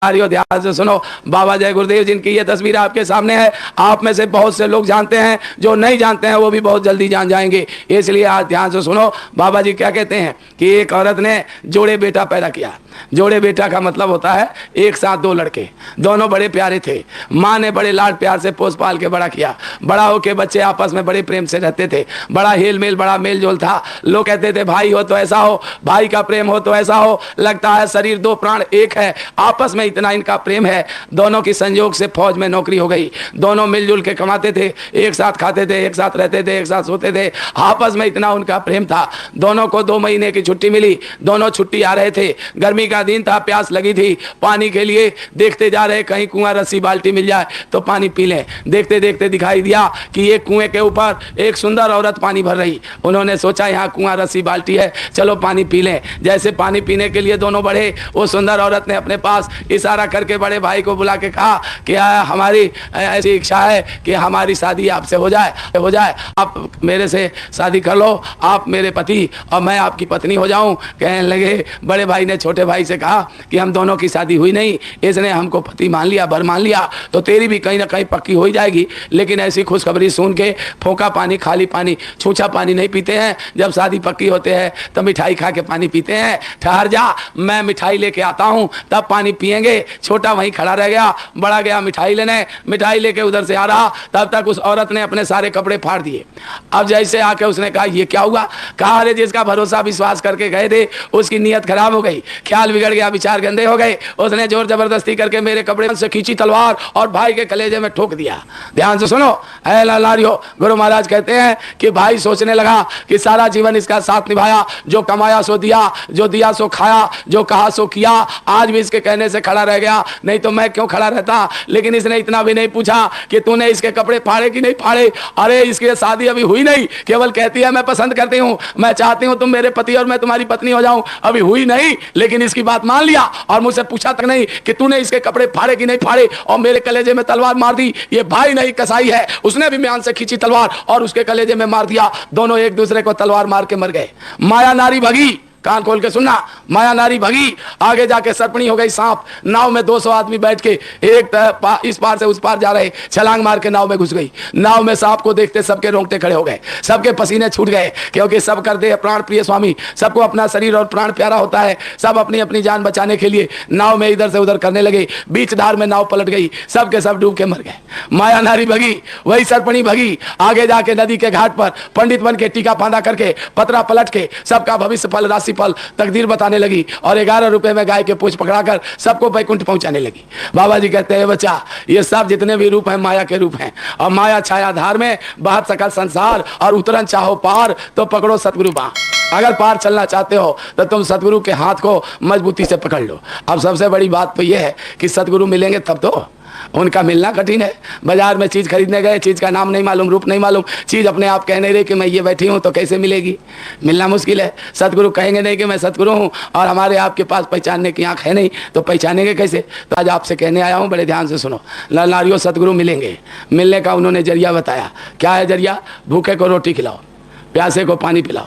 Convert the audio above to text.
ध्यान से सुनो। बाबा जय गुरुदेव जिनकी ये तस्वीर आपके सामने है, आप में से बहुत से लोग जानते हैं, जो नहीं जानते हैं वो भी बहुत जल्दी जान जाएंगे। इसलिए आज ध्यान से सुनो। बाबा जी क्या कहते हैं कि एक औरत ने जोड़े बेटा पैदा किया। जोड़े बेटा का मतलब होता है एक साथ दो लड़के, दोनों बड़े प्यारे थे। माँ ने बड़े लाड प्यार से पोस पाल के बड़ा किया। बड़ा होके बच्चे आपस में बड़े प्रेम से रहते थे, बड़ा हेल मेल, बड़ा मेल जोल था। लोग कहते थे भाई हो तो ऐसा हो, भाई का प्रेम हो तो ऐसा हो। लगता है शरीर दो प्राण एक है, आपस में इतना इनका प्रेम है। दोनों की संयोग से फौज में नौकरी हो गई। दोनों मिलजुल के कमाते थे, एक साथ खाते थे, एक साथ रहते थे, एक साथ सोते थे। आपस में इतना उनका प्रेम था। दोनों को 2 महीने की छुट्टी मिली। दोनों छुट्टी आ रहे थे, गर्मी का दिन था, प्यास लगी थी। पानी के लिए देखते जा रहे, कहीं कुआं रस्सी बाल्टी मिल जाए तो पानी पी लें। देखते देखते दिखाई दिया कि एक कुएं के ऊपर एक सुंदर औरत पानी भर रही। उन्होंने सोचा यहाँ कुआं रस्सी बाल्टी है, चलो पानी पी लें। जैसे पानी पीने के लिए दोनों बढ़े, वो सुंदर औरत ने अपने पास इशारा करके बड़े भाई को बुला के कहा कि हमारी ऐसी इच्छा है कि हमारी शादी आपसे हो जाए, आप मेरे से शादी कर लो, आप मेरे पति और मैं आपकी पत्नी हो जाऊं। कहने लगे, बड़े भाई ने छोटे भाई से कहा कि हम दोनों की शादी हुई नहीं, इसने हमको पति मान लिया, बर मान लिया, तो तेरी भी कहीं ना कहीं पक्की हो ही जाएगी। लेकिन ऐसी खुशखबरी सुन के फोका पानी, खाली पानी, छूछा पानी नहीं पीते हैं। जब शादी पक्की होते हैं तो मिठाई खा के पानी पीते हैं। ठहर जा, मैं मिठाई लेके आता हूं तब पानी पिएंगे। छोटा वहीं खड़ा रह गया, बड़ा गया मिठाई लेने। मिठाई लेके उधर से आ रहा, तब तक उस औरत ने अपने सारे कपड़े फाड़ दिए। अब जैसे आके उसने कहा ये क्या हुआ? कहा अरे जिसका भरोसा विश्वास करके गए थे उसकी नीयत खराब हो गई, ख्याल बिगड़ गया, विचार गंदे हो गए। उसने जोर जबरदस्ती करके मेरे कपड़े से खींची तलवार और भाई के कलेजे में ठोक दिया। ध्यान से सुनो ऐ लालारियो, गुरु महाराज कहते हैं कि भाई सोचने लगा कि सारा जीवन इसका साथ निभाया, जो कमाया सो दिया, जो दिया सो खाया, जो कहा सो किया। आज भी इसके कहने से खड़ा रह गया, नहीं तो मैं क्यों खड़ा रहता। लेकिन इसने इतना भी नहीं पूछा कि तूने इसके कपड़े फाड़े कि नहीं फाड़े। अरे इसकी शादी अभी हुई नहीं, केवल कहती है मैं पसंद करती हूँ, मैं चाहती हूँ तुम मेरे पति और मैं तुम्हारी पत्नी हो जाऊं। अभी हुई नहीं, लेकिन इसकी बात मान लिया और मुझसे पूछा तक नहीं कि तूने इसके कपड़े फाड़े कि नहीं फाड़े और मेरे कलेजे में तलवार मार दी। ये भाई नहीं कसाई है, उसने भी म्यान से खींची तलवार और उसके कलेजे में मार दिया। दोनों एक दूसरे को तलवार मार के मर गए। माया नारी भगी, कान खोल के सुनना, माया नारी भगी। आगे जाके सर्पणी हो गई सांप। नाव में 200 आदमी बैठ के एक इस पार से उस पार जा रहे, छलांग मार के नाव में घुस गई। नाव में सांप को देखते सबके रोंगटे खड़े हो गए, सबके पसीने छूट गए, क्योंकि सब कर दे प्राण प्रिय स्वामी, सबको अपना शरीर और प्राण प्यारा होता है। सब अपनी अपनी जान बचाने के लिए नाव में इधर से उधर करने लगे। बीच धार में नाव पलट गई, सबके सब डूब के मर गए। माया नारी भगी, वही सर्पणी भगी। आगे जाके नदी के घाट पर पंडित बन के टीका फांदा करके पतरा पलट के सबका भविष्य फल, राशि फल, तकदीर बताने लगी और 11 रुपए में गाय के पूंछ पकड़ाकर सबको वैकुंठ पहुंचाने लगी। बाबा जी कहते हैं बच्चा, ये सब जितने भी रूप हैं माया के रूप हैं, और माया छाया धार में बहत सकल संसार, और उतरन चाहो पार तो पकड़ो सतगुरु बांह। अगर पार चलना चाहते हो तो तुम सतगुरु के हाथ को मजबूती से पकड़ लो। अब सबसे बड़ी बात तो यह है कि सतगुरु मिलेंगे तब तो, उनका मिलना कठिन है। बाजार में चीज खरीदने गए, चीज का नाम नहीं मालूम, रूप नहीं मालूम, चीज अपने आप कहने रहे कि मैं ये बैठी हूं, तो कैसे मिलेगी? मिलना मुश्किल है। सतगुरु कहेंगे नहीं कि मैं सतगुरु हूं और हमारे आपके पास पहचानने की आंख है नहीं, तो पहचानेंगे कैसे? तो आज आपसे कहने आया हूं, बड़े ध्यान से सुनो। लालारियों, सतगुरु मिलेंगे। मिलने का उन्होंने जरिया बताया। क्या है जरिया? भूखे को रोटी खिलाओ, प्यासे को पानी पिलाओ,